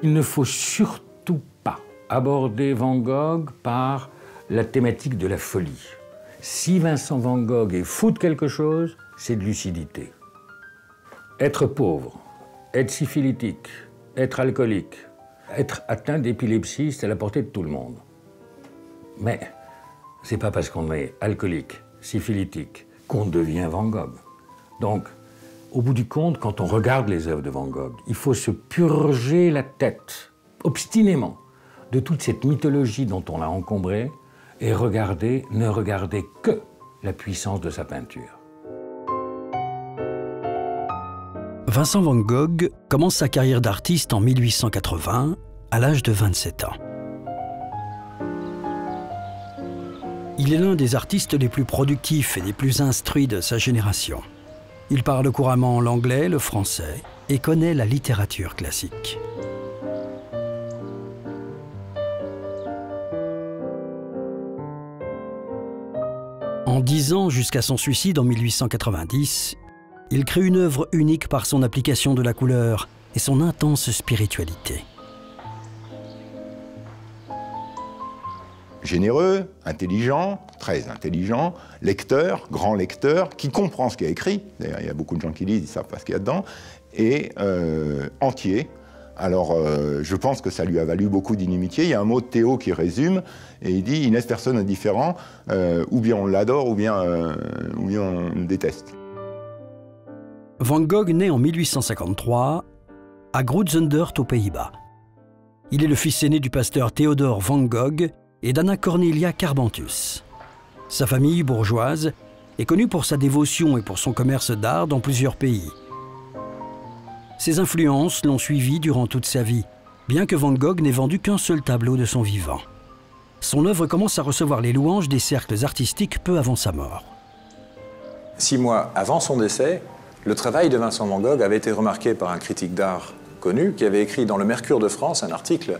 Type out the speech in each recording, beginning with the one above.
Il ne faut surtout pas aborder Van Gogh par la thématique de la folie. Si Vincent Van Gogh est fou de quelque chose, c'est de lucidité. Être pauvre, être syphilitique, être alcoolique, être atteint d'épilepsie, c'est à la portée de tout le monde. Mais c'est pas parce qu'on est alcoolique, syphilitique, qu'on devient Van Gogh. Donc, au bout du compte, quand on regarde les œuvres de Van Gogh, il faut se purger la tête, obstinément, de toute cette mythologie dont on l'a encombré et ne regarder que la puissance de sa peinture. Vincent Van Gogh commence sa carrière d'artiste en 1880, à l'âge de 27 ans. Il est l'un des artistes les plus productifs et les plus instruits de sa génération. Il parle couramment l'anglais, le français et connaît la littérature classique. En 10 ans, jusqu'à son suicide en 1890, il crée une œuvre unique par son application de la couleur et son intense spiritualité. Généreux, intelligent, très intelligent, lecteur, grand lecteur, qui comprend ce qu'il a écrit. D'ailleurs, il y a beaucoup de gens qui lisent, ils ne savent pas ce qu'il y a dedans. Et entier. Alors, je pense que ça lui a valu beaucoup d'inimitié. Il y a un mot de Théo qui résume, et il dit « Il n'est personne indifférent, ou bien on l'adore, ou bien on le déteste ». Van Gogh naît en 1853 à Groot-Zundert aux Pays-Bas. Il est le fils aîné du pasteur Théodore Van Gogh et d'Anna Cornelia Carbentus. Sa famille bourgeoise est connue pour sa dévotion et pour son commerce d'art dans plusieurs pays. Ses influences l'ont suivi durant toute sa vie, bien que Van Gogh n'ait vendu qu'un seul tableau de son vivant. Son œuvre commence à recevoir les louanges des cercles artistiques peu avant sa mort. 6 mois avant son décès, le travail de Vincent Van Gogh avait été remarqué par un critique d'art connu qui avait écrit dans le Mercure de France un article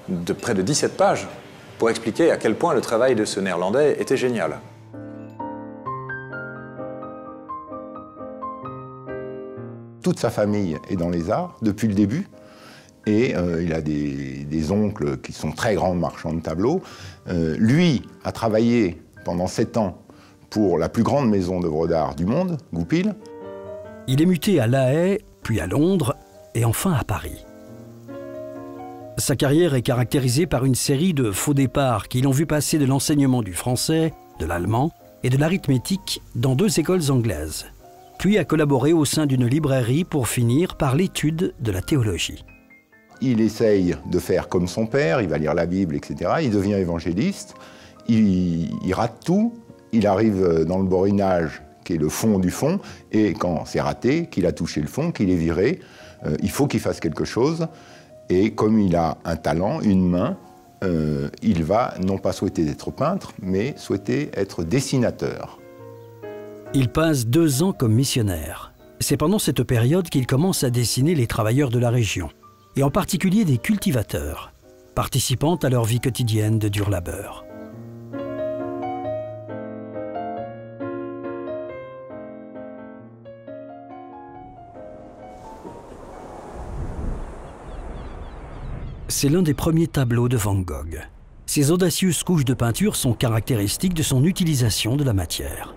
de près de 17 pages pour expliquer à quel point le travail de ce Néerlandais était génial. Toute sa famille est dans les arts depuis le début. Et il a des oncles qui sont très grands marchands de tableaux. Lui a travaillé pendant 7 ans pour la plus grande maison d'œuvres d'art du monde, Goupil. Il est muté à La Haye, puis à Londres et enfin à Paris. Sa carrière est caractérisée par une série de faux départs qui l'ont vu passer de l'enseignement du français, de l'allemand et de l'arithmétique dans 2 écoles anglaises, puis a collaboré au sein d'une librairie pour finir par l'étude de la théologie. Il essaye de faire comme son père, il va lire la Bible, etc. Il devient évangéliste, il rate tout, il arrive dans le borinage, qui est le fond du fond, et quand c'est raté, qu'il a touché le fond, qu'il est viré, il faut qu'il fasse quelque chose, et comme il a un talent, une main, il va non pas souhaiter être peintre, mais souhaiter être dessinateur. Il passe 2 ans comme missionnaire. C'est pendant cette période qu'il commence à dessiner les travailleurs de la région, et en particulier des cultivateurs, participant à leur vie quotidienne de dur labeur. C'est l'un des premiers tableaux de Van Gogh. Ces audacieuses couches de peinture sont caractéristiques de son utilisation de la matière.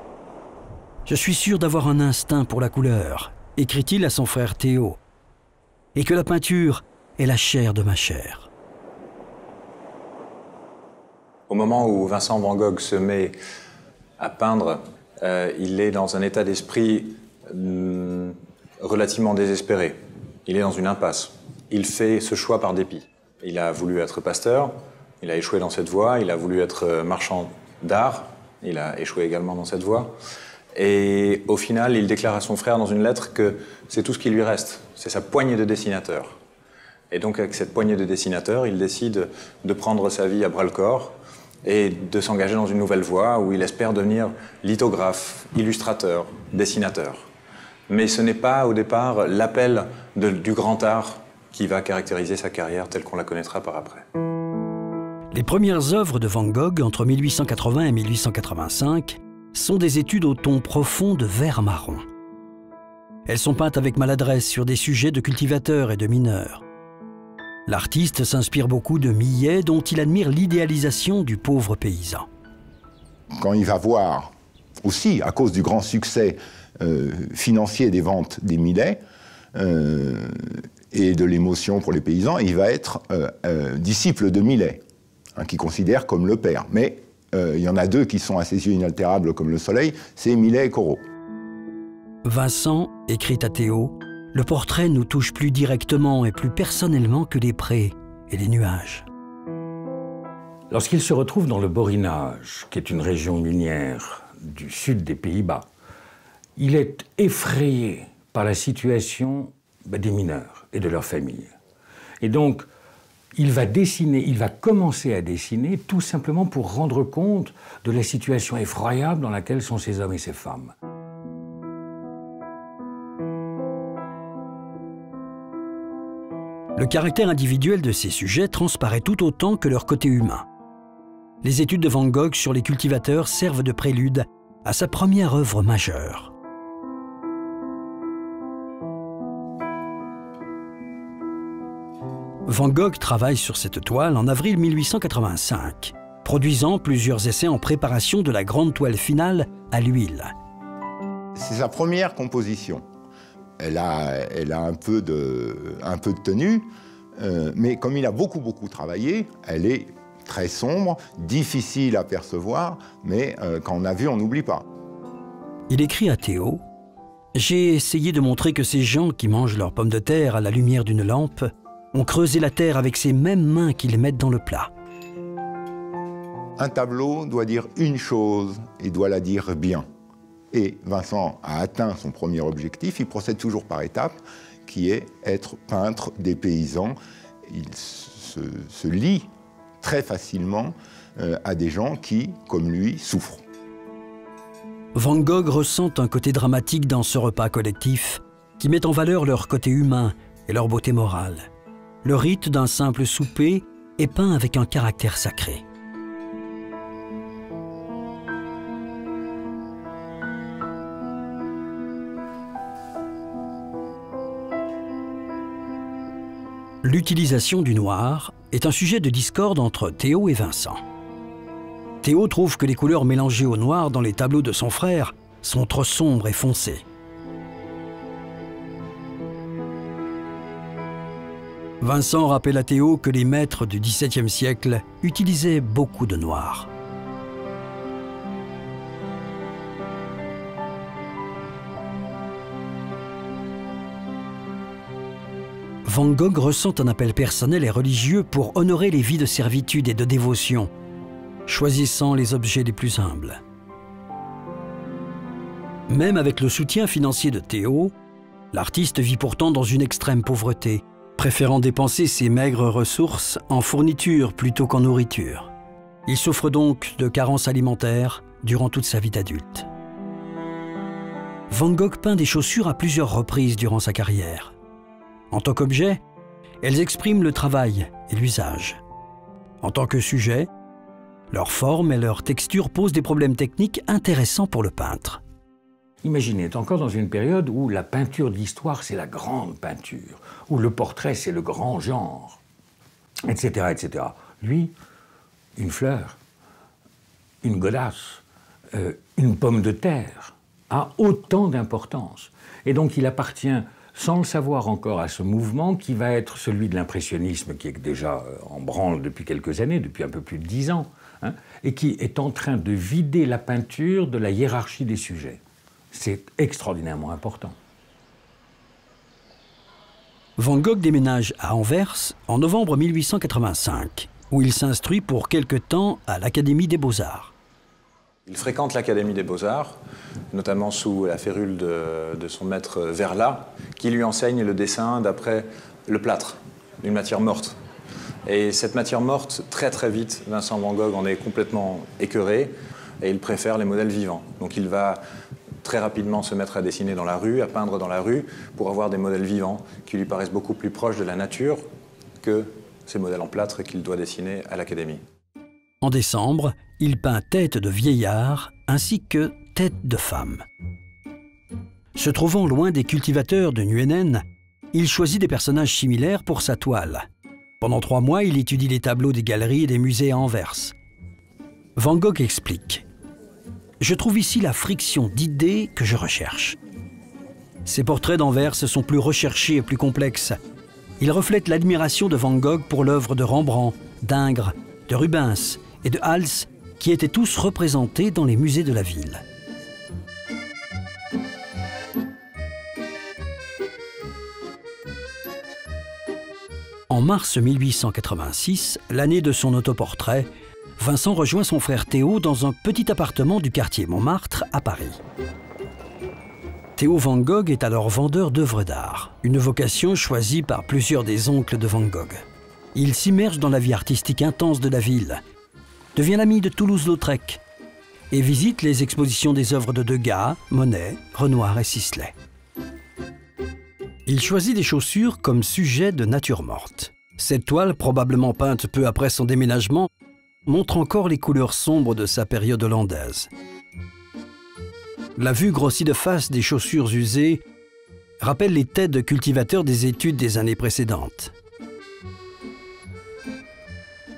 « Je suis sûr d'avoir un instinct pour la couleur », écrit-il à son frère Théo, « et que la peinture est la chair de ma chair. » Au moment où Vincent Van Gogh se met à peindre, il est dans un état d'esprit relativement désespéré. Il est dans une impasse. Il fait ce choix par dépit. Il a voulu être pasteur, il a échoué dans cette voie, il a voulu être marchand d'art, il a échoué également dans cette voie. Et au final, il déclare à son frère dans une lettre que c'est tout ce qui lui reste, c'est sa poignée de dessinateur. Et donc avec cette poignée de dessinateur, il décide de prendre sa vie à bras-le-corps et de s'engager dans une nouvelle voie où il espère devenir lithographe, illustrateur, dessinateur. Mais ce n'est pas au départ l'appel du grand art qui va caractériser sa carrière telle qu'on la connaîtra par après. Les premières œuvres de Van Gogh entre 1880 et 1885 sont des études au ton profond de vert marron. Elles sont peintes avec maladresse sur des sujets de cultivateurs et de mineurs. L'artiste s'inspire beaucoup de Millet, dont il admire l'idéalisation du pauvre paysan. Quand il va voir, aussi à cause du grand succès financier des ventes des Millet, et de l'émotion pour les paysans, il va être disciple de Millet, hein, qui considère comme le père. Mais il y en a deux qui sont à ses yeux inaltérables comme le soleil, c'est Millet et Corot. Vincent écrit à Théo, « Le portrait nous touche plus directement et plus personnellement que les prés et les nuages. » Lorsqu'il se retrouve dans le Borinage, qui est une région minière du sud des Pays-Bas, il est effrayé par la situation des mineurs et de leurs familles. Et donc, il va commencer à dessiner tout simplement pour rendre compte de la situation effroyable dans laquelle sont ces hommes et ces femmes. Le caractère individuel de ces sujets transparaît tout autant que leur côté humain. Les études de Van Gogh sur les cultivateurs servent de prélude à sa première œuvre majeure. Van Gogh travaille sur cette toile en avril 1885, produisant plusieurs essais en préparation de la grande toile finale à l'huile. C'est sa première composition. Elle a un peu de tenue, mais comme il a beaucoup travaillé, elle est très sombre, difficile à percevoir, mais quand on a vu, on n'oublie pas. Il écrit à Théo, « J'ai essayé de montrer que ces gens qui mangent leurs pommes de terre à la lumière d'une lampe ont creusé la terre avec ces mêmes mains qui les mettent dans le plat. » Un tableau doit dire une chose et doit la dire bien. Et Vincent a atteint son premier objectif, il procède toujours par étapes, qui est être peintre des paysans. Il se lie très facilement à des gens qui, comme lui, souffrent. Van Gogh ressent un côté dramatique dans ce repas collectif qui met en valeur leur côté humain et leur beauté morale. Le rite d'un simple souper est peint avec un caractère sacré. L'utilisation du noir est un sujet de discorde entre Théo et Vincent. Théo trouve que les couleurs mélangées au noir dans les tableaux de son frère sont trop sombres et foncées. Vincent rappelle à Théo que les maîtres du XVIIe siècle utilisaient beaucoup de noir. Van Gogh ressent un appel personnel et religieux pour honorer les vies de servitude et de dévotion, choisissant les objets les plus humbles. Même avec le soutien financier de Théo, l'artiste vit pourtant dans une extrême pauvreté, préférant dépenser ses maigres ressources en fourniture plutôt qu'en nourriture. Il souffre donc de carences alimentaires durant toute sa vie d'adulte. Van Gogh peint des chaussures à plusieurs reprises durant sa carrière. En tant qu'objet, elles expriment le travail et l'usage. En tant que sujet, leur forme et leur texture posent des problèmes techniques intéressants pour le peintre. Imaginez, est encore dans une période où la peinture d'histoire, c'est la grande peinture, où le portrait, c'est le grand genre, etc., etc. Lui, une fleur, une godasse, une pomme de terre, a autant d'importance. Et donc il appartient, sans le savoir encore, à ce mouvement qui va être celui de l'impressionnisme, qui est déjà en branle depuis quelques années, depuis un peu plus de 10 ans, hein, et qui est en train de vider la peinture de la hiérarchie des sujets. C'est extraordinairement important. Van Gogh déménage à Anvers en novembre 1885, où il s'instruit pour quelque temps à l'Académie des Beaux-Arts. Il fréquente l'Académie des Beaux-Arts, notamment sous la férule de son maître Verla, qui lui enseigne le dessin d'après le plâtre, une matière morte. Et cette matière morte, très vite, Vincent Van Gogh en est complètement écœuré, et il préfère les modèles vivants. Donc il va très rapidement se mettre à dessiner dans la rue, à peindre dans la rue, pour avoir des modèles vivants qui lui paraissent beaucoup plus proches de la nature que ces modèles en plâtre qu'il doit dessiner à l'Académie. En décembre, il peint tête de vieillard ainsi que tête de femme. Se trouvant loin des cultivateurs de Nuenen, il choisit des personnages similaires pour sa toile. Pendant 3 mois, il étudie les tableaux des galeries et des musées à Anvers. Van Gogh explique « Je trouve ici la friction d'idées que je recherche. Ces portraits d'Anvers sont plus recherchés et plus complexes. Ils reflètent l'admiration de Van Gogh pour l'œuvre de Rembrandt, d'Ingres, de Rubens et de Hals, qui étaient tous représentés dans les musées de la ville. » En mars 1886, l'année de son autoportrait, Vincent rejoint son frère Théo dans un petit appartement du quartier Montmartre à Paris. Théo Van Gogh est alors vendeur d'œuvres d'art, une vocation choisie par plusieurs des oncles de Van Gogh. Il s'immerge dans la vie artistique intense de la ville, devient l'ami de Toulouse-Lautrec et visite les expositions des œuvres de Degas, Monet, Renoir et Sisley. Il choisit des chaussures comme sujet de nature morte. Cette toile, probablement peinte peu après son déménagement, montre encore les couleurs sombres de sa période hollandaise. La vue grossie de face des chaussures usées rappelle les têtes de cultivateurs des études des années précédentes.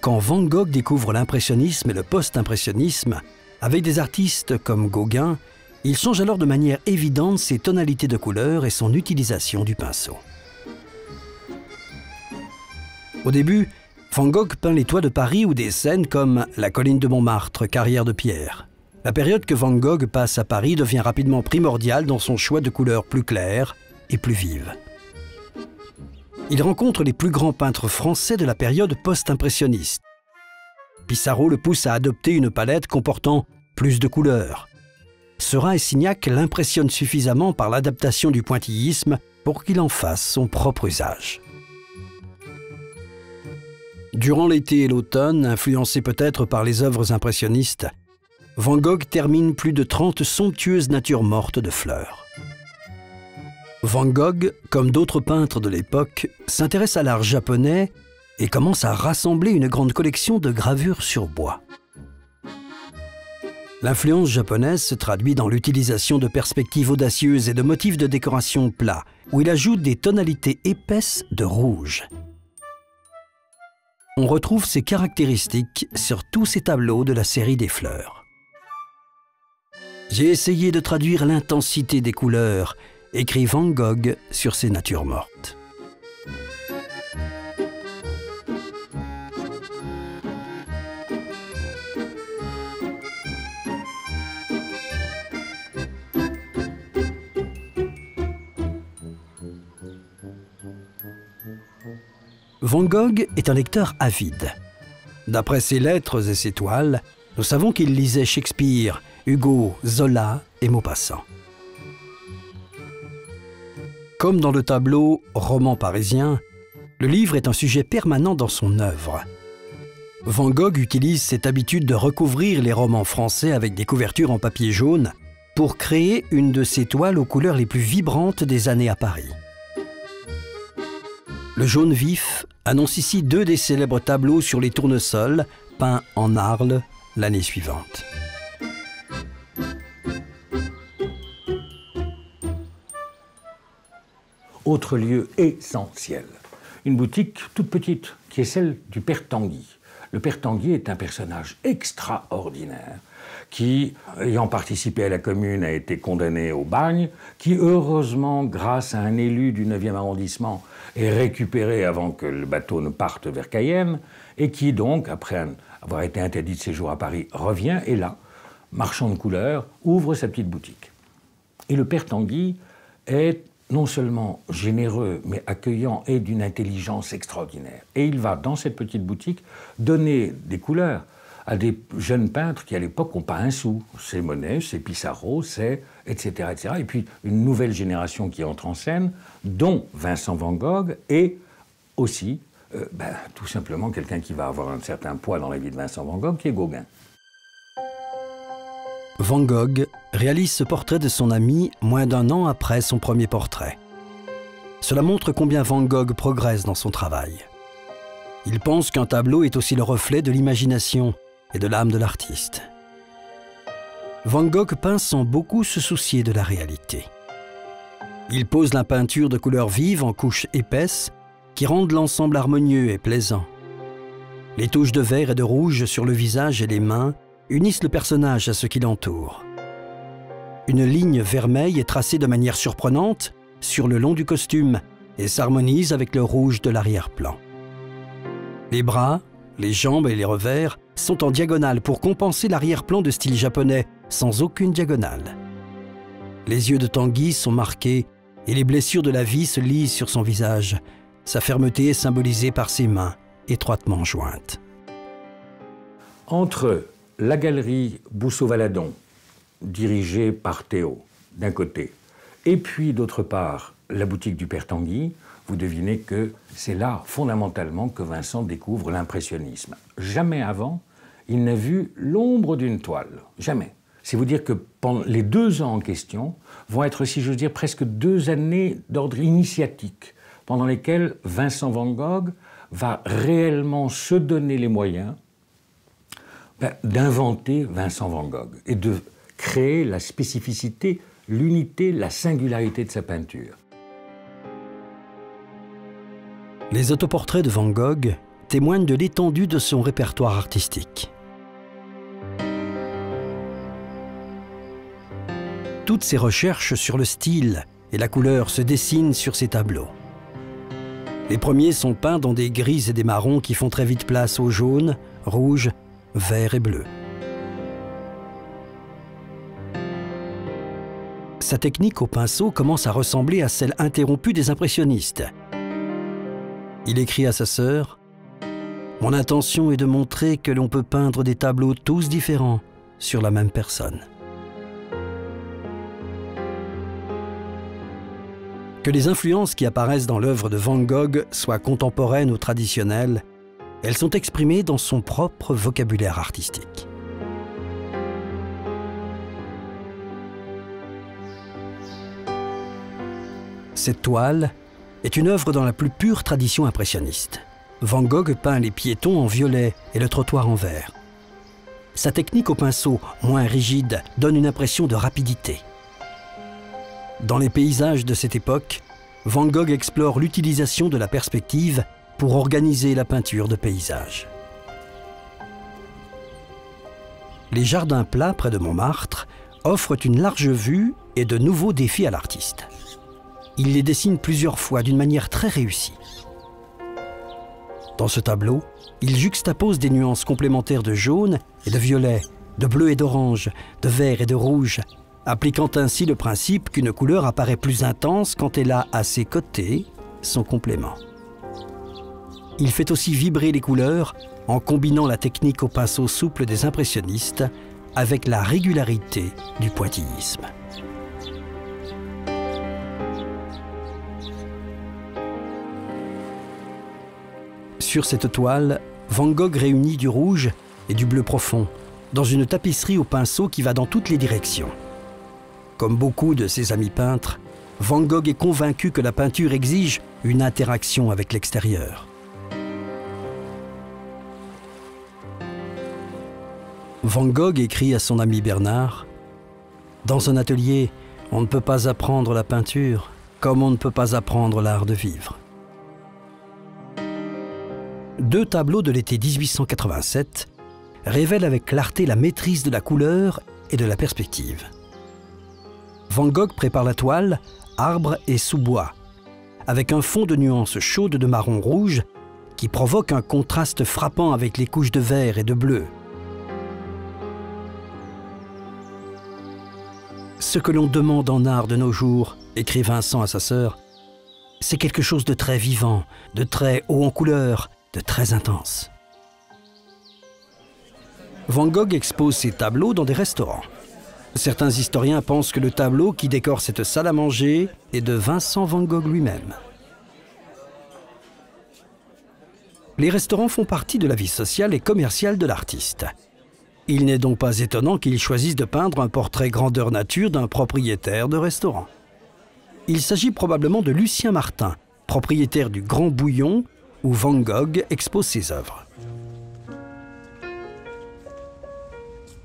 Quand Van Gogh découvre l'impressionnisme et le post-impressionnisme, avec des artistes comme Gauguin, il change alors de manière évidente ses tonalités de couleurs et son utilisation du pinceau. Au début, Van Gogh peint les toits de Paris ou des scènes comme la colline de Montmartre, carrière de pierre. La période que Van Gogh passe à Paris devient rapidement primordiale dans son choix de couleurs plus claires et plus vives. Il rencontre les plus grands peintres français de la période post-impressionniste. Pissarro le pousse à adopter une palette comportant plus de couleurs. Seurat et Signac l'impressionnent suffisamment par l'adaptation du pointillisme pour qu'il en fasse son propre usage. Durant l'été et l'automne, influencé peut-être par les œuvres impressionnistes, Van Gogh termine plus de 30 somptueuses natures mortes de fleurs. Van Gogh, comme d'autres peintres de l'époque, s'intéresse à l'art japonais et commence à rassembler une grande collection de gravures sur bois. L'influence japonaise se traduit dans l'utilisation de perspectives audacieuses et de motifs de décoration plats, où il ajoute des tonalités épaisses de rouge. On retrouve ces caractéristiques sur tous ces tableaux de la série des fleurs. J'ai essayé de traduire l'intensité des couleurs, écrit Van Gogh sur ces natures mortes. Van Gogh est un lecteur avide. D'après ses lettres et ses toiles, nous savons qu'il lisait Shakespeare, Hugo, Zola et Maupassant. Comme dans le tableau « Roman parisien », le livre est un sujet permanent dans son œuvre. Van Gogh utilise cette habitude de recouvrir les romans français avec des couvertures en papier jaune pour créer une de ses toiles aux couleurs les plus vibrantes des années à Paris. Le jaune vif annonce ici 2 des célèbres tableaux sur les tournesols peints en Arles l'année suivante. Autre lieu essentiel, une boutique toute petite qui est celle du Père Tanguy. Le Père Tanguy est un personnage extraordinaire qui, ayant participé à la Commune, a été condamné au bagne, qui heureusement, grâce à un élu du 9e arrondissement, est récupéré avant que le bateau ne parte vers Cayenne, et qui donc, après avoir été interdit de séjour à Paris, revient et là, marchand de couleurs, ouvre sa petite boutique. Et le Père Tanguy est non seulement généreux, mais accueillant et d'une intelligence extraordinaire. Et il va, dans cette petite boutique, donner des couleurs à des jeunes peintres qui, à l'époque, n'ont pas un sou. C'est Monet, c'est Pissarro, c'est etc., etc. Et puis, une nouvelle génération qui entre en scène, dont Vincent Van Gogh, et aussi, tout simplement, quelqu'un qui va avoir un certain poids dans la vie de Vincent Van Gogh, qui est Gauguin. Van Gogh réalise ce portrait de son ami moins d'1 an après son premier portrait. Cela montre combien Van Gogh progresse dans son travail. Il pense qu'un tableau est aussi le reflet de l'imagination et de l'âme de l'artiste. Van Gogh peint sans beaucoup se soucier de la réalité. Il pose la peinture de couleurs vives en couches épaisses qui rendent l'ensemble harmonieux et plaisant. Les touches de vert et de rouge sur le visage et les mains unissent le personnage à ce qui l'entoure. Une ligne vermeille est tracée de manière surprenante sur le long du costume et s'harmonise avec le rouge de l'arrière-plan. Les bras, les jambes et les revers sont en diagonale pour compenser l'arrière-plan de style japonais sans aucune diagonale. Les yeux de Tanguy sont marqués et les blessures de la vie se lisent sur son visage. Sa fermeté est symbolisée par ses mains étroitement jointes. Entre la galerie Bousseau-Valadon, dirigée par Théo, d'un côté, et puis d'autre part la boutique du Père Tanguy, vous devinez que c'est là, fondamentalement, que Vincent découvre l'impressionnisme. Jamais avant, il n'a vu l'ombre d'une toile. Jamais. C'est vous dire que pendant les 2 ans en question vont être, si j'ose dire, presque 2 années d'ordre initiatique, pendant lesquelles Vincent Van Gogh va réellement se donner les moyens d'inventer Vincent Van Gogh et de créer la spécificité, l'unité, la singularité de sa peinture. Les autoportraits de Van Gogh témoignent de l'étendue de son répertoire artistique. Toutes ses recherches sur le style et la couleur se dessinent sur ses tableaux. Les premiers sont peints dans des gris et des marrons qui font très vite place au jaune, rouge, vert et bleu. Sa technique au pinceau commence à ressembler à celle interrompue des impressionnistes. Il écrit à sa sœur « Mon intention est de montrer que l'on peut peindre des tableaux tous différents sur la même personne. » Que les influences qui apparaissent dans l'œuvre de Van Gogh soient contemporaines ou traditionnelles, elles sont exprimées dans son propre vocabulaire artistique. Cette toile est une œuvre dans la plus pure tradition impressionniste. Van Gogh peint les piétons en violet et le trottoir en vert. Sa technique au pinceau, moins rigide, donne une impression de rapidité. Dans les paysages de cette époque, Van Gogh explore l'utilisation de la perspective pour organiser la peinture de paysage. Les jardins plats près de Montmartre offrent une large vue et de nouveaux défis à l'artiste. Il les dessine plusieurs fois d'une manière très réussie. Dans ce tableau, il juxtapose des nuances complémentaires de jaune et de violet, de bleu et d'orange, de vert et de rouge, appliquant ainsi le principe qu'une couleur apparaît plus intense quand elle a à ses côtés son complément. Il fait aussi vibrer les couleurs en combinant la technique au pinceau souple des impressionnistes avec la régularité du pointillisme. Sur cette toile, Van Gogh réunit du rouge et du bleu profond dans une tapisserie au pinceau qui va dans toutes les directions. Comme beaucoup de ses amis peintres, Van Gogh est convaincu que la peinture exige une interaction avec l'extérieur. Van Gogh écrit à son ami Bernard « Dans un atelier, on ne peut pas apprendre la peinture comme on ne peut pas apprendre l'art de vivre. » 2 tableaux de l'été 1887 révèlent avec clarté la maîtrise de la couleur et de la perspective. Van Gogh prépare la toile arbre et sous-bois, avec un fond de nuances chaudes de marron rouge qui provoque un contraste frappant avec les couches de vert et de bleu. Ce que l'on demande en art de nos jours, écrit Vincent à sa sœur, c'est quelque chose de très vivant, de très haut en couleur, de très intense. Van Gogh expose ses tableaux dans des restaurants. Certains historiens pensent que le tableau qui décore cette salle à manger est de Vincent Van Gogh lui-même. Les restaurants font partie de la vie sociale et commerciale de l'artiste. Il n'est donc pas étonnant qu'il choisisse de peindre un portrait grandeur nature d'un propriétaire de restaurant. Il s'agit probablement de Lucien Martin, propriétaire du Grand Bouillon, où Van Gogh expose ses œuvres.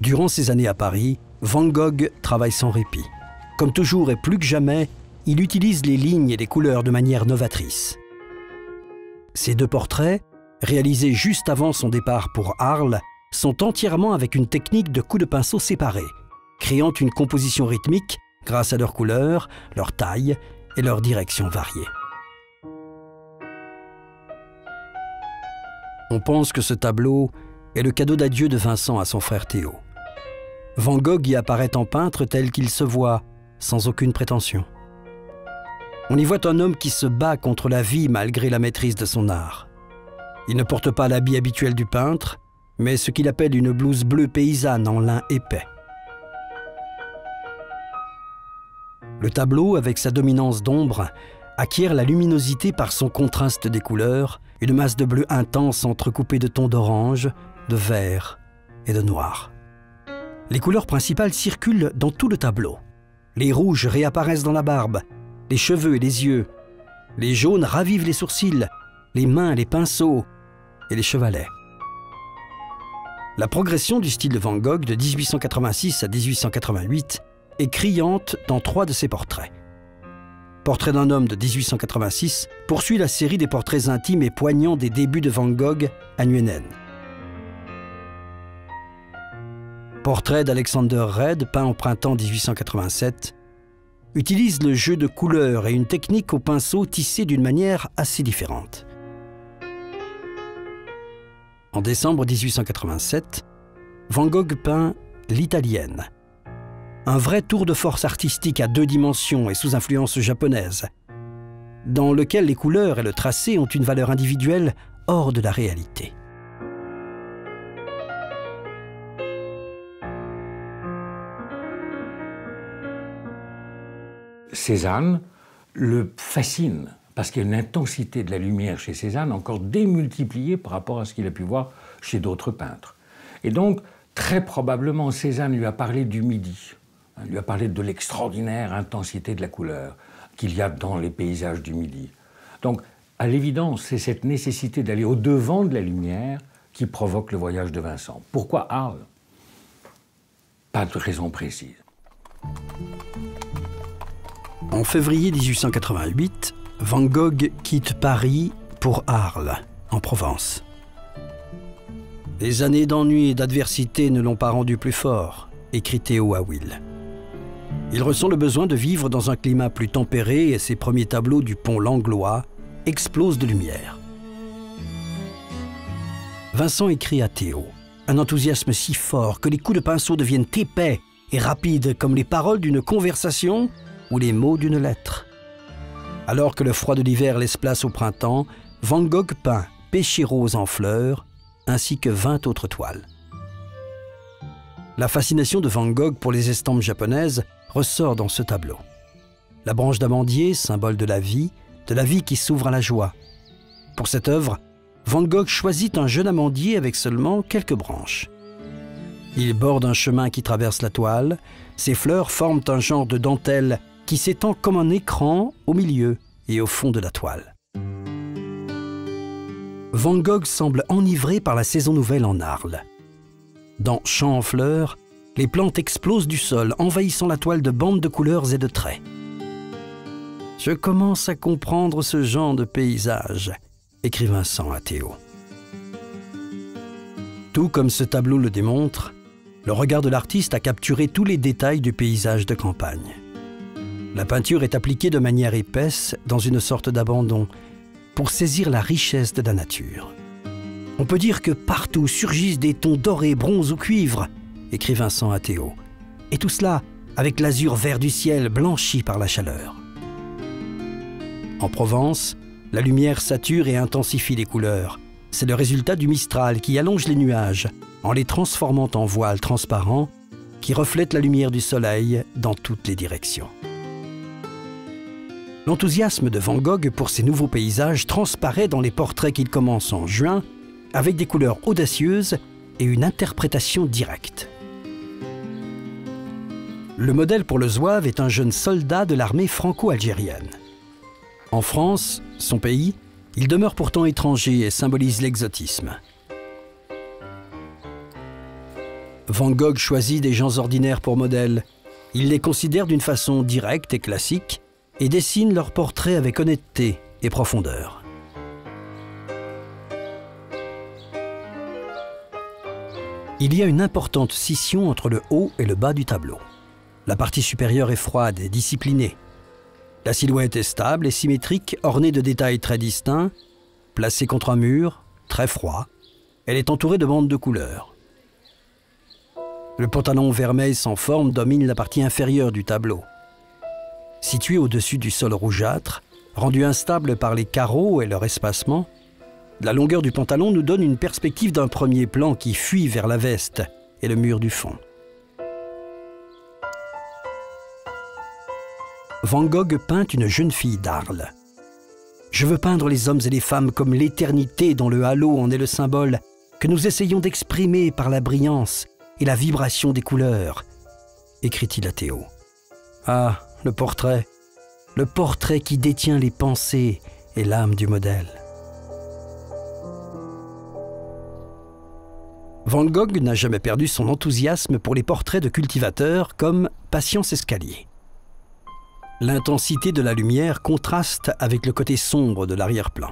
Durant ses années à Paris, Van Gogh travaille sans répit. Comme toujours et plus que jamais, il utilise les lignes et les couleurs de manière novatrice. Ces deux portraits, réalisés juste avant son départ pour Arles, sont entièrement avec une technique de coups de pinceau séparés, créant une composition rythmique grâce à leurs couleurs, leur taille et leur direction variée. On pense que ce tableau est le cadeau d'adieu de Vincent à son frère Théo. Van Gogh y apparaît en peintre tel qu'il se voit, sans aucune prétention. On y voit un homme qui se bat contre la vie malgré la maîtrise de son art. Il ne porte pas l'habit habituel du peintre, mais ce qu'il appelle une blouse bleue paysanne en lin épais. Le tableau, avec sa dominance d'ombre, acquiert la luminosité par son contraste des couleurs, une masse de bleu intense entrecoupée de tons d'orange, de vert et de noir. Les couleurs principales circulent dans tout le tableau. Les rouges réapparaissent dans la barbe, les cheveux et les yeux. Les jaunes ravivent les sourcils, les mains, les pinceaux et les chevalets. La progression du style de Van Gogh de 1886 à 1888 est criante dans 3 de ses portraits. Portrait d'un homme de 1886 poursuit la série des portraits intimes et poignants des débuts de Van Gogh à Nuenen. Portrait d'Alexander Red, peint au printemps 1887, utilise le jeu de couleurs et une technique au pinceau tissée d'une manière assez différente. En décembre 1887, Van Gogh peint l'Italienne, un vrai tour de force artistique à 2 dimensions et sous influence japonaise, dans lequel les couleurs et le tracé ont une valeur individuelle hors de la réalité. Cézanne le fascine parce qu'il y a une intensité de la lumière chez Cézanne encore démultipliée par rapport à ce qu'il a pu voir chez d'autres peintres. Et donc, très probablement, Cézanne lui a parlé du Midi, lui a parlé de l'extraordinaire intensité de la couleur qu'il y a dans les paysages du Midi. Donc, à l'évidence, c'est cette nécessité d'aller au-devant de la lumière qui provoque le voyage de Vincent. Pourquoi Arles? Pas de raison précise. En février 1888, Van Gogh quitte Paris pour Arles, en Provence. Les années d'ennui et d'adversité ne l'ont pas rendu plus fort, écrit Théo à Will. Il ressent le besoin de vivre dans un climat plus tempéré et ses premiers tableaux du pont Langlois explosent de lumière. Vincent écrit à Théo, un enthousiasme si fort que les coups de pinceau deviennent épais et rapides comme les paroles d'une conversation ou les mots d'une lettre. Alors que le froid de l'hiver laisse place au printemps, Van Gogh peint Pêcher rose en fleurs, ainsi que 20 autres toiles. La fascination de Van Gogh pour les estampes japonaises ressort dans ce tableau. La branche d'amandier, symbole de la vie qui s'ouvre à la joie. Pour cette œuvre, Van Gogh choisit un jeune amandier avec seulement quelques branches. Il borde un chemin qui traverse la toile, ses fleurs forment un genre de dentelle qui s'étend comme un écran au milieu et au fond de la toile. Van Gogh semble enivré par la saison nouvelle en Arles. Dans Champs en fleurs, les plantes explosent du sol, envahissant la toile de bandes de couleurs et de traits. Je commence à comprendre ce genre de paysage, écrit Vincent à Théo. Tout comme ce tableau le démontre, le regard de l'artiste a capturé tous les détails du paysage de campagne. La peinture est appliquée de manière épaisse, dans une sorte d'abandon, pour saisir la richesse de la nature. On peut dire que partout surgissent des tons dorés, bronze ou cuivre, écrit Vincent à Théo. Et tout cela avec l'azur vert du ciel blanchi par la chaleur. En Provence, la lumière sature et intensifie les couleurs. C'est le résultat du Mistral qui allonge les nuages en les transformant en voiles transparents qui reflètent la lumière du soleil dans toutes les directions. L'enthousiasme de Van Gogh pour ces nouveaux paysages transparaît dans les portraits qu'il commence en juin avec des couleurs audacieuses et une interprétation directe. Le modèle pour le zouave est un jeune soldat de l'armée franco-algérienne. En France, son pays, il demeure pourtant étranger et symbolise l'exotisme. Van Gogh choisit des gens ordinaires pour modèles. Il les considère d'une façon directe et classique, et dessinent leurs portraits avec honnêteté et profondeur. Il y a une importante scission entre le haut et le bas du tableau. La partie supérieure est froide et disciplinée. La silhouette est stable et symétrique, ornée de détails très distincts, placée contre un mur, très froid. Elle est entourée de bandes de couleurs. Le pantalon vermeil sans forme domine la partie inférieure du tableau. Situé au-dessus du sol rougeâtre, rendu instable par les carreaux et leur espacement, la longueur du pantalon nous donne une perspective d'un premier plan qui fuit vers la veste et le mur du fond. Van Gogh peint une jeune fille d'Arles. Je veux peindre les hommes et les femmes comme l'éternité dont le halo en est le symbole, que nous essayons d'exprimer par la brillance et la vibration des couleurs, écrit-il à Théo. Ah, le portrait qui détient les pensées et l'âme du modèle. Van Gogh n'a jamais perdu son enthousiasme pour les portraits de cultivateurs comme Patience Escalier. L'intensité de la lumière contraste avec le côté sombre de l'arrière-plan.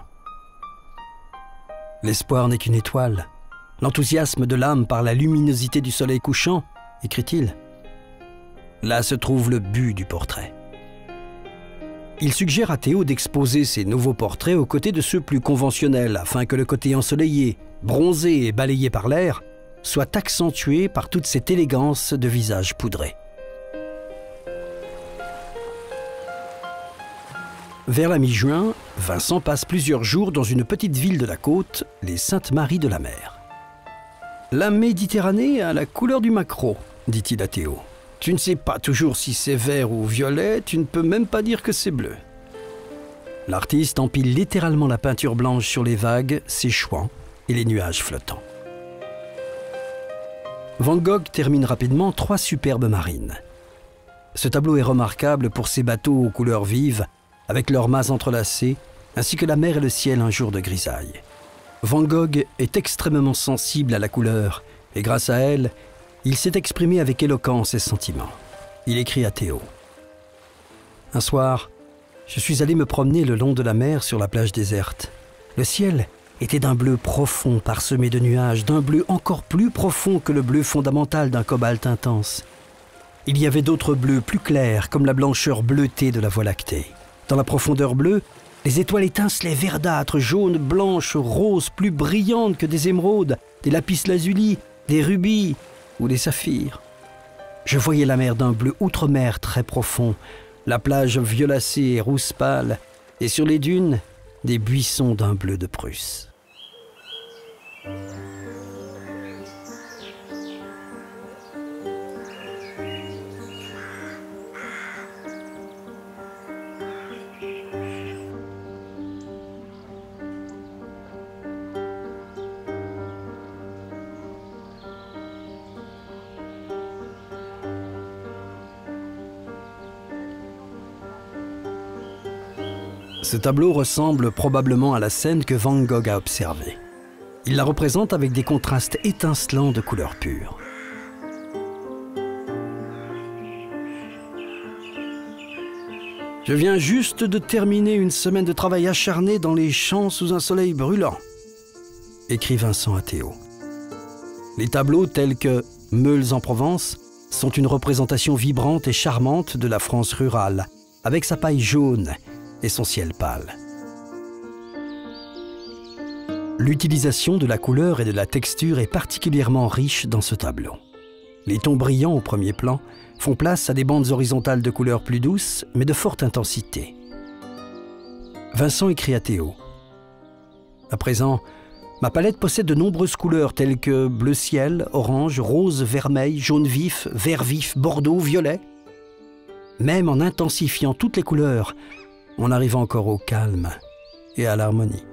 L'espoir n'est qu'une étoile, l'enthousiasme de l'âme par la luminosité du soleil couchant, écrit-il. Là se trouve le but du portrait. Il suggère à Théo d'exposer ses nouveaux portraits aux côtés de ceux plus conventionnels afin que le côté ensoleillé, bronzé et balayé par l'air soit accentué par toute cette élégance de visage poudré. Vers la mi-juin, Vincent passe plusieurs jours dans une petite ville de la côte, les Saintes-Maries de la Mer. « La Méditerranée a la couleur du maquereau, dit-il à Théo. Tu ne sais pas toujours si c'est vert ou violet, tu ne peux même pas dire que c'est bleu. » L'artiste empile littéralement la peinture blanche sur les vagues, ses chouans et les nuages flottants. Van Gogh termine rapidement 3 superbes marines. Ce tableau est remarquable pour ses bateaux aux couleurs vives, avec leurs mâts entrelacés, ainsi que la mer et le ciel un jour de grisaille. Van Gogh est extrêmement sensible à la couleur, et grâce à elle, il s'est exprimé avec éloquence et sentiment. Il écrit à Théo. Un soir, je suis allé me promener le long de la mer sur la plage déserte. Le ciel était d'un bleu profond parsemé de nuages, d'un bleu encore plus profond que le bleu fondamental d'un cobalt intense. Il y avait d'autres bleus plus clairs, comme la blancheur bleutée de la Voie lactée. Dans la profondeur bleue, les étoiles étincelaient verdâtres, jaunes, blanches, roses, plus brillantes que des émeraudes, des lapis-lazuli, des rubis ou des saphirs. Je voyais la mer d'un bleu outre-mer très profond, la plage violacée et rousse pâle, et sur les dunes, des buissons d'un bleu de Prusse. Ce tableau ressemble probablement à la scène que Van Gogh a observée. Il la représente avec des contrastes étincelants de couleurs pures. Je viens juste de terminer une semaine de travail acharné dans les champs sous un soleil brûlant, écrit Vincent à Théo. Les tableaux tels que Meules en Provence sont une représentation vibrante et charmante de la France rurale, avec sa paille jaune et son ciel pâle. L'utilisation de la couleur et de la texture est particulièrement riche dans ce tableau. Les tons brillants au premier plan font place à des bandes horizontales de couleurs plus douces, mais de forte intensité. Vincent écrit à Théo. À présent, ma palette possède de nombreuses couleurs telles que bleu ciel, orange, rose, vermeil, jaune vif, vert vif, bordeaux, violet. Même en intensifiant toutes les couleurs, on arrive encore au calme et à l'harmonie.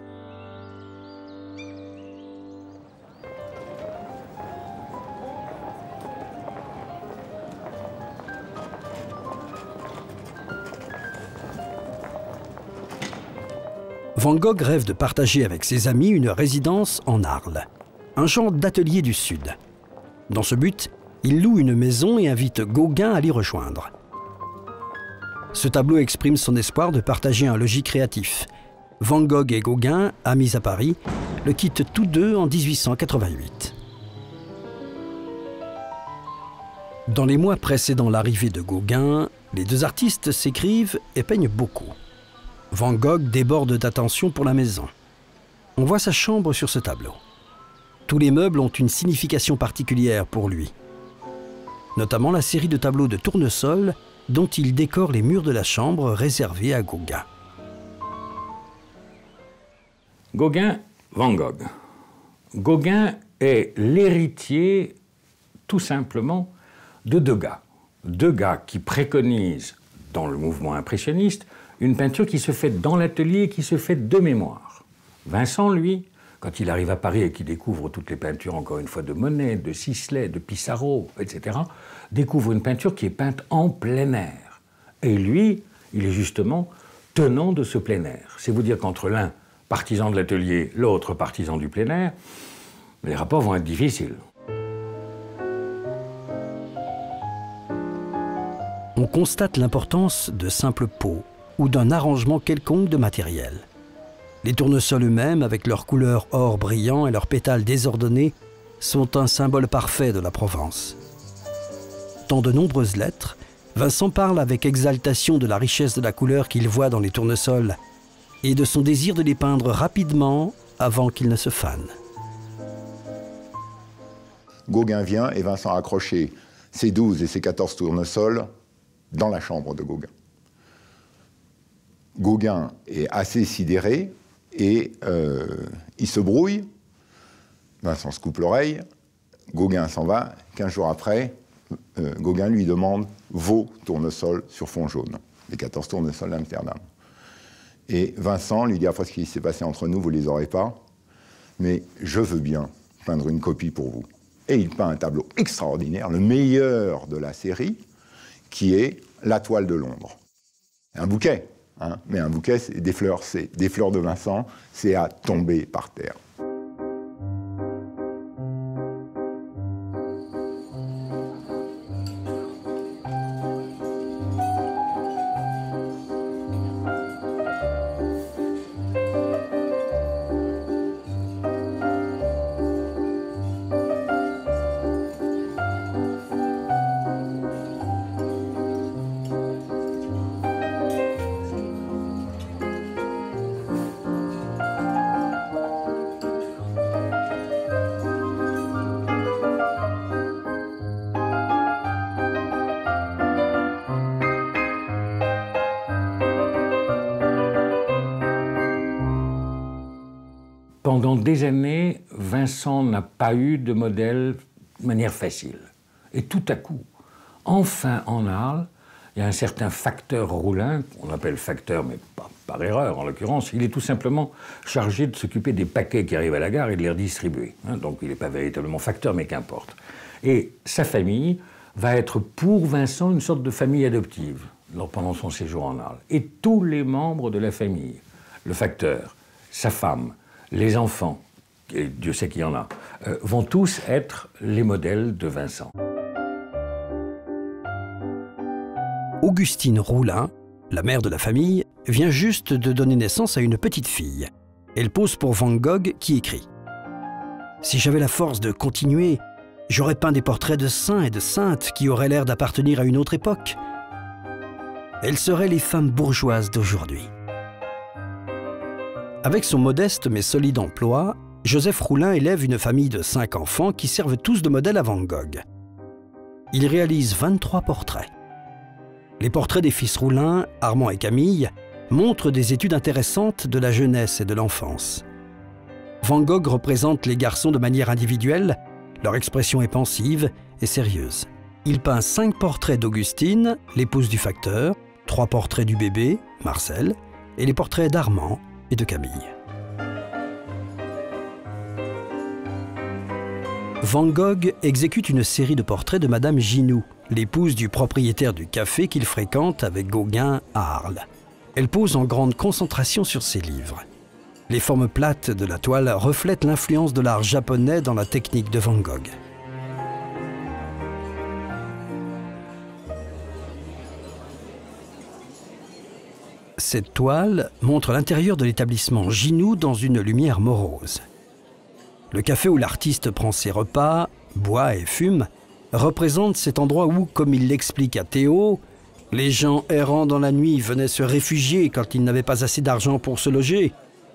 Van Gogh rêve de partager avec ses amis une résidence en Arles, un genre d'atelier du Sud. Dans ce but, il loue une maison et invite Gauguin à l'y rejoindre. Ce tableau exprime son espoir de partager un logis créatif. Van Gogh et Gauguin, amis à Paris, le quittent tous deux en 1888. Dans les mois précédant l'arrivée de Gauguin, les deux artistes s'écrivent et peignent beaucoup. Van Gogh déborde d'attention pour la maison. On voit sa chambre sur ce tableau. Tous les meubles ont une signification particulière pour lui. Notamment la série de tableaux de tournesol dont il décore les murs de la chambre réservée à Gauguin. Gauguin, Van Gogh. Gauguin est l'héritier, tout simplement, de deux gars qui préconisent, dans le mouvement impressionniste, une peinture qui se fait dans l'atelier, qui se fait de mémoire. Vincent, lui, quand il arrive à Paris et qu'il découvre toutes les peintures, encore une fois, de Monet, de Sisley, de Pissarro, etc., découvre une peinture qui est peinte en plein air. Et lui, il est justement tenant de ce plein air. C'est vous dire qu'entre l'un, partisan de l'atelier, l'autre, partisan du plein air, les rapports vont être difficiles. On constate l'importance de simples pots ou d'un arrangement quelconque de matériel. Les tournesols eux-mêmes, avec leurs couleurs or brillant et leurs pétales désordonnés, sont un symbole parfait de la Provence. Dans de nombreuses lettres, Vincent parle avec exaltation de la richesse de la couleur qu'il voit dans les tournesols et de son désir de les peindre rapidement avant qu'ils ne se fanent. Gauguin vient et Vincent a accroché ses 12 et ses 14 tournesols dans la chambre de Gauguin. Gauguin est assez sidéré et il se brouille. Vincent se coupe l'oreille. Gauguin s'en va. 15 jours après, Gauguin lui demande vos tournesols sur fond jaune, les 14 tournesols d'Amsterdam. Et Vincent lui dit, après ce qui s'est passé entre nous, vous ne les aurez pas, mais je veux bien peindre une copie pour vous. Et il peint un tableau extraordinaire, le meilleur de la série, qui est la toile de Londres. Un bouquet, hein, mais un bouquet, c'est des fleurs de Vincent, c'est à tomber par terre. Pendant des années, Vincent n'a pas eu de modèle de manière facile. Et tout à coup, enfin en Arles, il y a un certain facteur Roulin, on appelle facteur, mais pas par erreur en l'occurrence, il est tout simplement chargé de s'occuper des paquets qui arrivent à la gare et de les redistribuer. Donc il n'est pas véritablement facteur, mais qu'importe. Et sa famille va être pour Vincent une sorte de famille adoptive pendant son séjour en Arles. Et tous les membres de la famille, le facteur, sa femme, les enfants, et Dieu sait qu'il y en a, vont tous être les modèles de Vincent. Augustine Roulin, la mère de la famille, vient juste de donner naissance à une petite fille. Elle pose pour Van Gogh qui écrit « Si j'avais la force de continuer, j'aurais peint des portraits de saints et de saintes qui auraient l'air d'appartenir à une autre époque. Elles seraient les femmes bourgeoises d'aujourd'hui. » Avec son modeste mais solide emploi, Joseph Roulin élève une famille de 5 enfants qui servent tous de modèle à Van Gogh. Il réalise 23 portraits. Les portraits des fils Roulin, Armand et Camille, montrent des études intéressantes de la jeunesse et de l'enfance. Van Gogh représente les garçons de manière individuelle, leur expression est pensive et sérieuse. Il peint 5 portraits d'Augustine, l'épouse du facteur, 3 portraits du bébé, Marcel, et les portraits d'Armand et de Camille. Van Gogh exécute une série de portraits de Madame Ginoux, l'épouse du propriétaire du café qu'il fréquente avec Gauguin à Arles. Elle pose en grande concentration sur ses livres. Les formes plates de la toile reflètent l'influence de l'art japonais dans la technique de Van Gogh. Cette toile montre l'intérieur de l'établissement Ginoux dans une lumière morose. Le café où l'artiste prend ses repas, boit et fume représente cet endroit où, comme il l'explique à Théo, les gens errant dans la nuit venaient se réfugier quand ils n'avaient pas assez d'argent pour se loger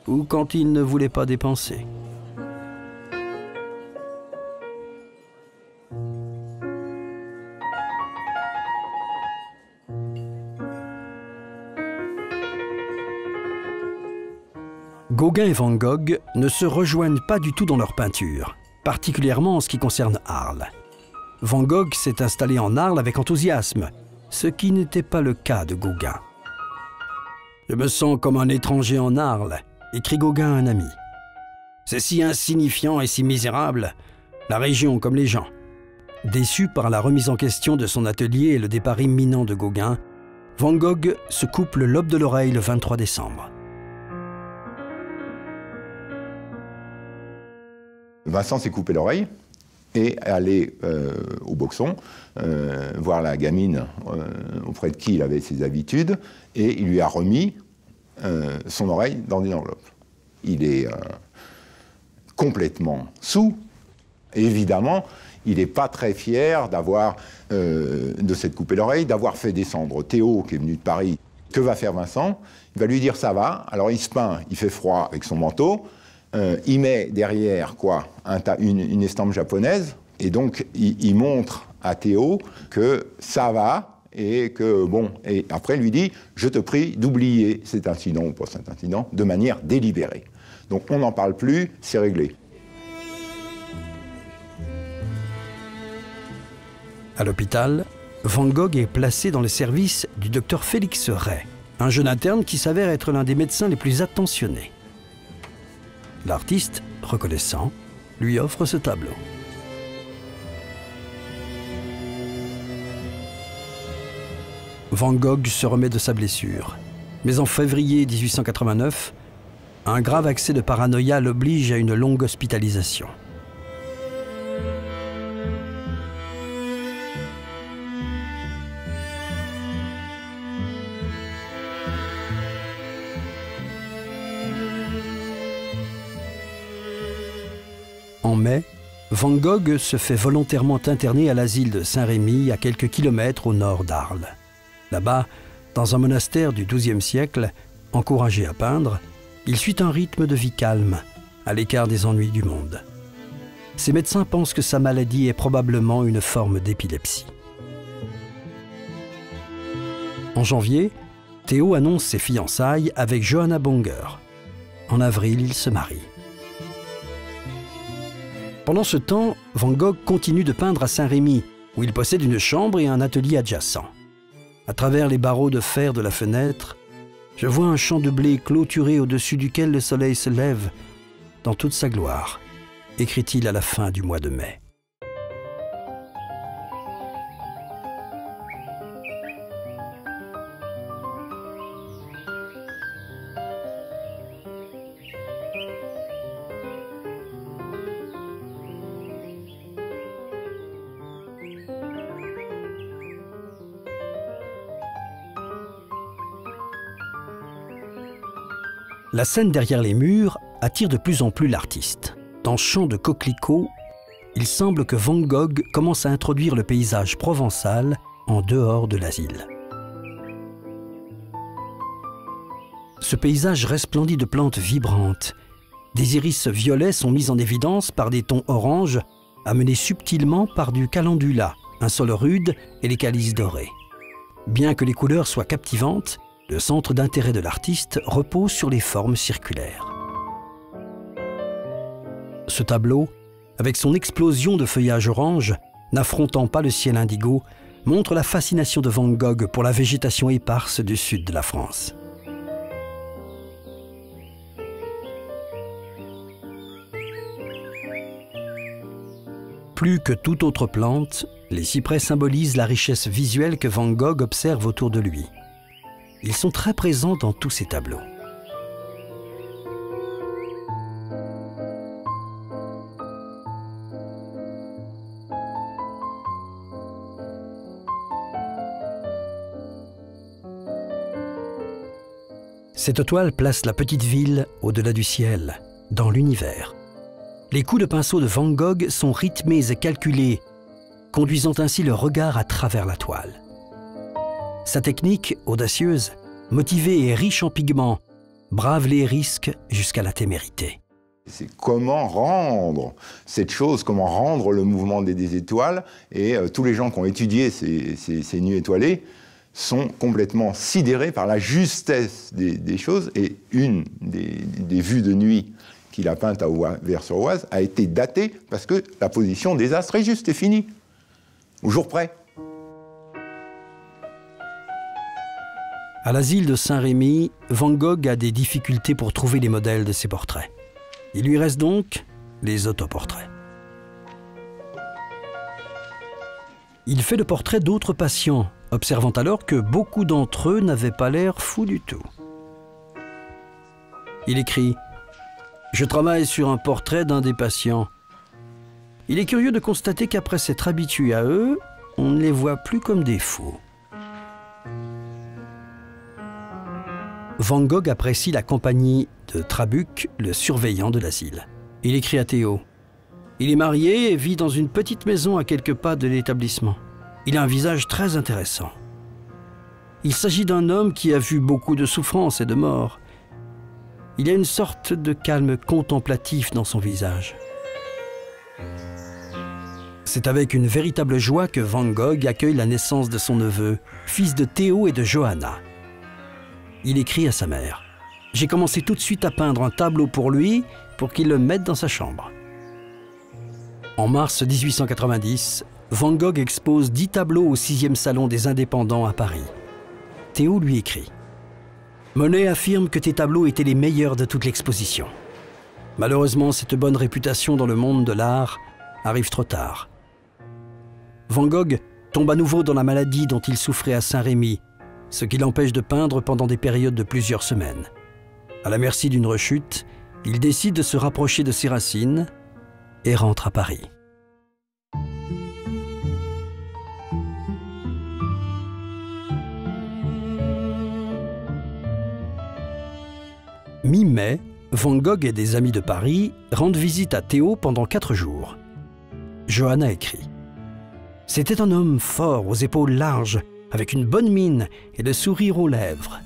ou quand ils ne voulaient pas dépenser. Gauguin et Van Gogh ne se rejoignent pas du tout dans leur peinture, particulièrement en ce qui concerne Arles. Van Gogh s'est installé en Arles avec enthousiasme, ce qui n'était pas le cas de Gauguin. « Je me sens comme un étranger en Arles », écrit Gauguin à un ami. « C'est si insignifiant et si misérable, la région comme les gens. » Déçu par la remise en question de son atelier et le départ imminent de Gauguin, Van Gogh se coupe le lobe de l'oreille le 23 décembre. Vincent s'est coupé l'oreille et est allé au Boxon voir la gamine auprès de qui il avait ses habitudes, et il lui a remis son oreille dans une enveloppe. Il est complètement saoul. Évidemment, il n'est pas très fier d'avoir de s'être coupé l'oreille, d'avoir fait descendre Théo, qui est venu de Paris. Que va faire Vincent? Il va lui dire ça va. Alors il se peint, il fait froid avec son manteau. Il met derrière quoi, une estampe japonaise, et donc il montre à Théo que ça va, et que bon, et après il lui dit « Je te prie d'oublier cet incident ou pas cet incident de manière délibérée. » Donc on n'en parle plus, c'est réglé. À l'hôpital, Van Gogh est placé dans le service du docteur Félix Ray, un jeune interne qui s'avère être l'un des médecins les plus attentionnés. L'artiste, reconnaissant, lui offre ce tableau. Van Gogh se remet de sa blessure. Mais en février 1889, un grave accès de paranoïa l'oblige à une longue hospitalisation. En mai, Van Gogh se fait volontairement interner à l'asile de Saint-Rémy, à quelques kilomètres au nord d'Arles. Là-bas, dans un monastère du XIIe siècle, encouragé à peindre, il suit un rythme de vie calme, à l'écart des ennuis du monde. Ses médecins pensent que sa maladie est probablement une forme d'épilepsie. En janvier, Théo annonce ses fiançailles avec Johanna Bonger. En avril, ils se marient. Pendant ce temps, Van Gogh continue de peindre à Saint-Rémy, où il possède une chambre et un atelier adjacent. À travers les barreaux de fer de la fenêtre, je vois un champ de blé clôturé au-dessus duquel le soleil se lève dans toute sa gloire, écrit-il à la fin du mois de mai. La scène derrière les murs attire de plus en plus l'artiste. Dans Champ de coquelicots, il semble que Van Gogh commence à introduire le paysage provençal en dehors de l'asile. Ce paysage resplendit de plantes vibrantes. Des iris violets sont mis en évidence par des tons orange, amenés subtilement par du calendula, un sol rude et les calices dorés. Bien que les couleurs soient captivantes, le centre d'intérêt de l'artiste repose sur les formes circulaires. Ce tableau, avec son explosion de feuillage orange, n'affrontant pas le ciel indigo, montre la fascination de Van Gogh pour la végétation éparse du sud de la France. Plus que toute autre plante, les cyprès symbolisent la richesse visuelle que Van Gogh observe autour de lui. Ils sont très présents dans tous ses tableaux. Cette toile place la petite ville au-delà du ciel, dans l'univers. Les coups de pinceau de Van Gogh sont rythmés et calculés, conduisant ainsi le regard à travers la toile. Sa technique, audacieuse, motivée et riche en pigments, brave les risques jusqu'à la témérité. C'est comment rendre cette chose, comment rendre le mouvement des étoiles. Et tous les gens qui ont étudié ces nuits étoilées sont complètement sidérés par la justesse des choses. Et une des vues de nuit qu'il a peintes à Auvers-sur-Oise a été datée parce que la position des astres est juste et finie, au jour près. À l'asile de Saint-Rémy, Van Gogh a des difficultés pour trouver les modèles de ses portraits. Il lui reste donc les autoportraits. Il fait le portrait d'autres patients, observant alors que beaucoup d'entre eux n'avaient pas l'air fous du tout. Il écrit « Je travaille sur un portrait d'un des patients. Il est curieux de constater qu'après s'être habitué à eux, on ne les voit plus comme des fous. » Van Gogh apprécie la compagnie de Trabuc, le surveillant de l'asile. Il écrit à Théo. Il est marié et vit dans une petite maison à quelques pas de l'établissement. Il a un visage très intéressant. Il s'agit d'un homme qui a vu beaucoup de souffrances et de morts. Il y a une sorte de calme contemplatif dans son visage. C'est avec une véritable joie que Van Gogh accueille la naissance de son neveu, fils de Théo et de Johanna. Il écrit à sa mère. « J'ai commencé tout de suite à peindre un tableau pour lui, pour qu'il le mette dans sa chambre. » En mars 1890, Van Gogh expose 10 tableaux au 6e salon des Indépendants à Paris. Théo lui écrit. « Monet affirme que tes tableaux étaient les meilleurs de toute l'exposition. Malheureusement, cette bonne réputation dans le monde de l'art arrive trop tard. » Van Gogh tombe à nouveau dans la maladie dont il souffrait à Saint-Rémy, ce qui l'empêche de peindre pendant des périodes de plusieurs semaines. À la merci d'une rechute, il décide de se rapprocher de ses racines et rentre à Paris. Mi-mai, Van Gogh et des amis de Paris rendent visite à Théo pendant 4 jours. Johanna écrit. C'était un homme fort, aux épaules larges, avec une bonne mine et le sourire aux lèvres.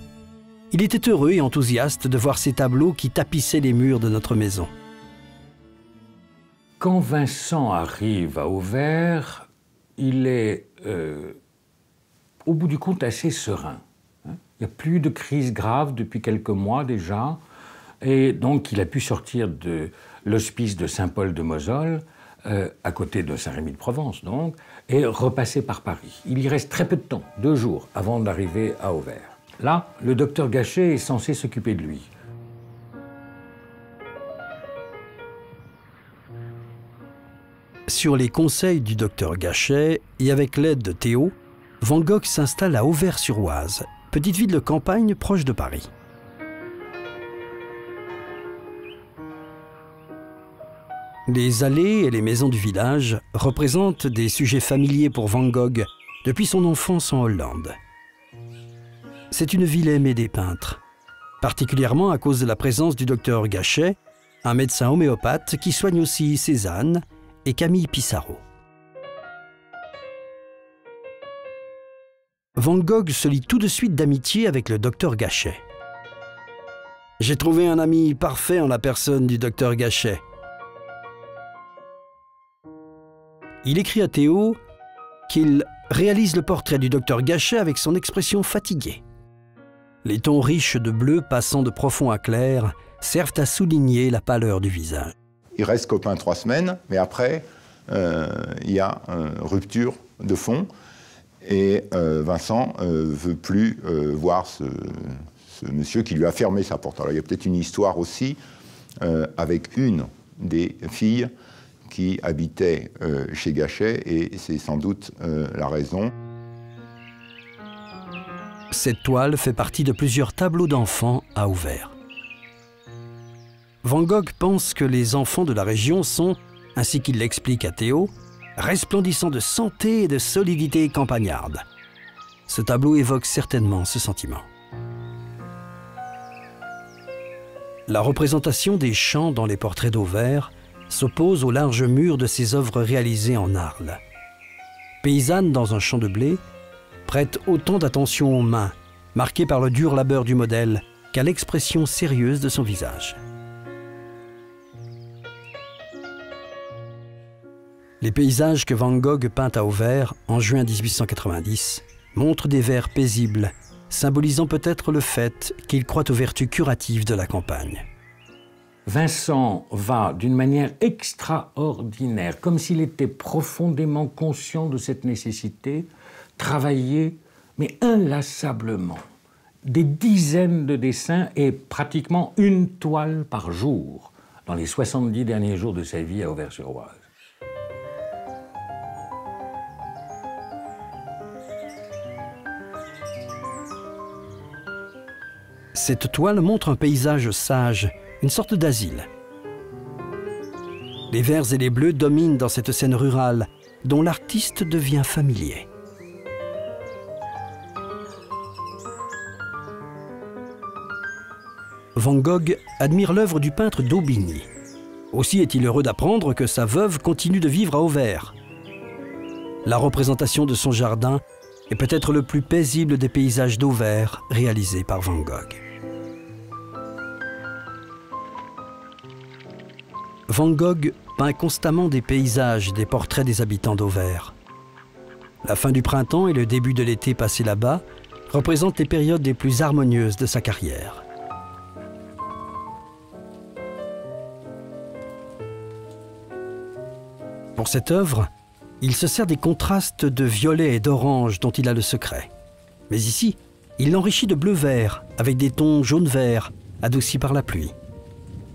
Il était heureux et enthousiaste de voir ces tableaux qui tapissaient les murs de notre maison. Quand Vincent arrive à Auvers, il est, au bout du compte, assez serein. Il n'y a plus de crise grave depuis quelques mois déjà, et donc il a pu sortir de l'hospice de Saint-Paul-de-Moselle, à côté de Saint-Rémy-de-Provence donc, et repasser par Paris. Il y reste très peu de temps, 2 jours, avant d'arriver à Auvers. Là, le docteur Gachet est censé s'occuper de lui. Sur les conseils du docteur Gachet et avec l'aide de Théo, Van Gogh s'installe à Auvers-sur-Oise, petite ville de campagne proche de Paris. Les allées et les maisons du village représentent des sujets familiers pour Van Gogh depuis son enfance en Hollande. C'est une ville aimée des peintres, particulièrement à cause de la présence du docteur Gachet, un médecin homéopathe qui soigne aussi Cézanne et Camille Pissarro. Van Gogh se lie tout de suite d'amitié avec le docteur Gachet. « J'ai trouvé un ami parfait en la personne du docteur Gachet. » Il écrit à Théo qu'il réalise le portrait du docteur Gachet avec son expression fatiguée. Les tons riches de bleu passant de profond à clair servent à souligner la pâleur du visage. Il reste copain 3 semaines, mais après, il y a une rupture de fond et Vincent ne veut plus voir ce monsieur qui lui a fermé sa porte. Alors il y a peut-être une histoire aussi avec une des filles qui habitait chez Gachet, et c'est sans doute la raison. Cette toile fait partie de plusieurs tableaux d'enfants à Auvers. Van Gogh pense que les enfants de la région sont, ainsi qu'il l'explique à Théo, resplendissants de santé et de solidité campagnarde. Ce tableau évoque certainement ce sentiment. La représentation des champs dans les portraits d'Auvers s'oppose au large mur de ses œuvres réalisées en Arles. Paysanne dans un champ de blé prête autant d'attention aux mains, marquées par le dur labeur du modèle, qu'à l'expression sérieuse de son visage. Les paysages que Van Gogh peint à Auvers en juin 1890 montrent des vers paisibles, symbolisant peut-être le fait qu'il croit aux vertus curatives de la campagne. Vincent va d'une manière extraordinaire, comme s'il était profondément conscient de cette nécessité, travailler, mais inlassablement, des dizaines de dessins et pratiquement une toile par jour dans les 70 derniers jours de sa vie à Auvers-sur-Oise. Cette toile montre un paysage sage, une sorte d'asile. Les verts et les bleus dominent dans cette scène rurale, dont l'artiste devient familier. Van Gogh admire l'œuvre du peintre d'Aubigny. Aussi est-il heureux d'apprendre que sa veuve continue de vivre à Auvers. La représentation de son jardin est peut-être le plus paisible des paysages d'Auvers réalisés par Van Gogh. Van Gogh peint constamment des paysages, des portraits des habitants d'Auvers. La fin du printemps et le début de l'été passé là-bas représentent les périodes les plus harmonieuses de sa carrière. Pour cette œuvre, il se sert des contrastes de violet et d'orange dont il a le secret. Mais ici, il l'enrichit de bleu-vert avec des tons jaune-vert adoucis par la pluie.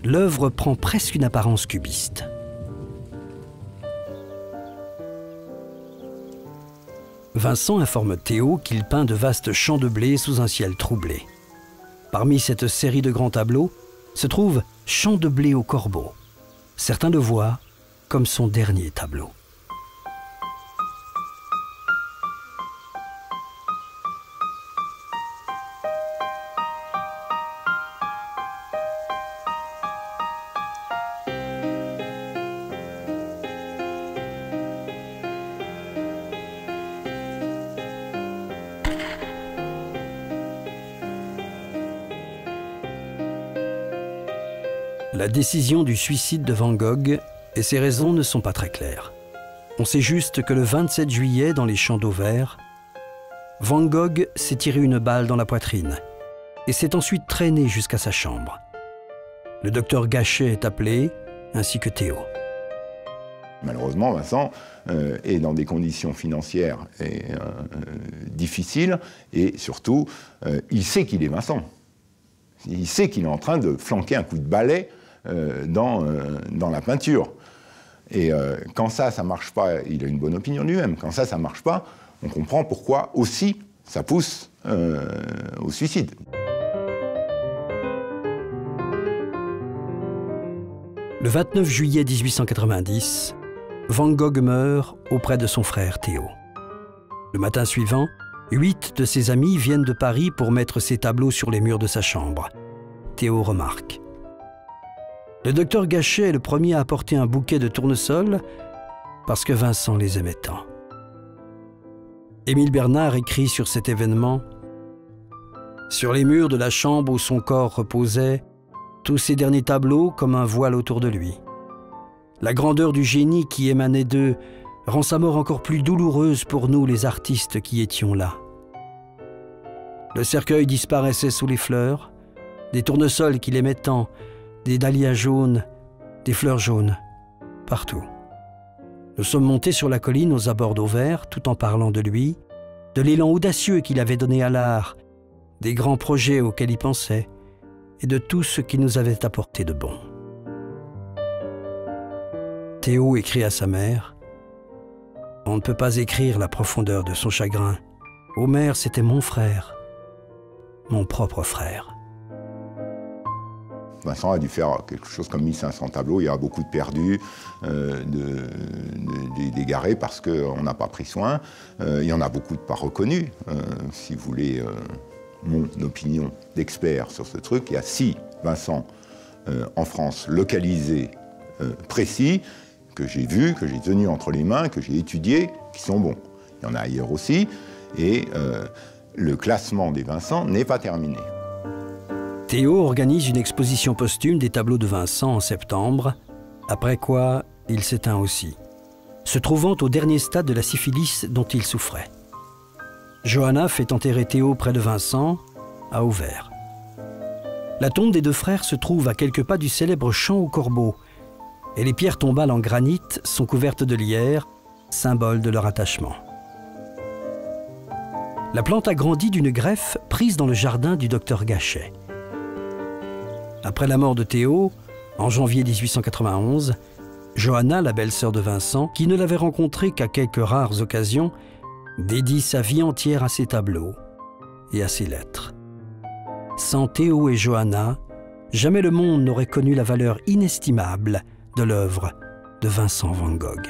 L'œuvre prend presque une apparence cubiste. Vincent informe Théo qu'il peint de vastes champs de blé sous un ciel troublé. Parmi cette série de grands tableaux se trouve « Champs de blé au corbeau ». Certains le voient comme son dernier tableau. La décision du suicide de Van Gogh et ses raisons ne sont pas très claires. On sait juste que le 27 juillet, dans les champs d'Auvers, Van Gogh s'est tiré une balle dans la poitrine et s'est ensuite traîné jusqu'à sa chambre. Le docteur Gachet est appelé, ainsi que Théo. Malheureusement, Vincent est dans des conditions financières difficiles et surtout, il sait qu'il est Vincent. Il sait qu'il est en train de flanquer un coup de balai dans la peinture. Et quand ça ne marche pas, il a une bonne opinion de lui-même. Quand ça ne marche pas, on comprend pourquoi aussi ça pousse au suicide. Le 29 juillet 1890, Van Gogh meurt auprès de son frère Théo. Le matin suivant, 8 de ses amis viennent de Paris pour mettre ses tableaux sur les murs de sa chambre. Théo remarque. Le docteur Gachet est le premier à apporter un bouquet de tournesols parce que Vincent les aimait tant. Émile Bernard écrit sur cet événement « Sur les murs de la chambre où son corps reposait, tous ces derniers tableaux comme un voile autour de lui. La grandeur du génie qui émanait d'eux rend sa mort encore plus douloureuse pour nous les artistes qui étions là. Le cercueil disparaissait sous les fleurs, des tournesols qu'il aimait tant, des dahlias jaunes, des fleurs jaunes, partout. Nous sommes montés sur la colline aux abords d'Auvers, tout en parlant de lui, de l'élan audacieux qu'il avait donné à l'art, des grands projets auxquels il pensait, et de tout ce qu'il nous avait apporté de bon. » Théo écrit à sa mère « On ne peut pas écrire la profondeur de son chagrin. Omer, c'était mon frère, mon propre frère. » Vincent a dû faire quelque chose comme 1500 tableaux. Il y a beaucoup de perdus, d'égarés parce qu'on n'a pas pris soin. Il y en a beaucoup de pas reconnus. Si vous voulez mon opinion d'expert sur ce truc, il y a, si Vincent en France, localisés, précis, que j'ai vus, que j'ai tenus entre les mains, que j'ai étudiés, qui sont bons. Il y en a ailleurs aussi, et le classement des Vincent n'est pas terminé. Théo organise une exposition posthume des tableaux de Vincent en septembre, après quoi il s'éteint aussi, se trouvant au dernier stade de la syphilis dont il souffrait. Johanna fait enterrer Théo près de Vincent, à Auvers. La tombe des deux frères se trouve à quelques pas du célèbre champ aux corbeaux, et les pierres tombales en granit sont couvertes de lierre, symbole de leur attachement. La plante a grandi d'une greffe prise dans le jardin du docteur Gachet. Après la mort de Théo, en janvier 1891, Johanna, la belle-sœur de Vincent, qui ne l'avait rencontré qu'à quelques rares occasions, dédie sa vie entière à ses tableaux et à ses lettres. Sans Théo et Johanna, jamais le monde n'aurait connu la valeur inestimable de l'œuvre de Vincent van Gogh.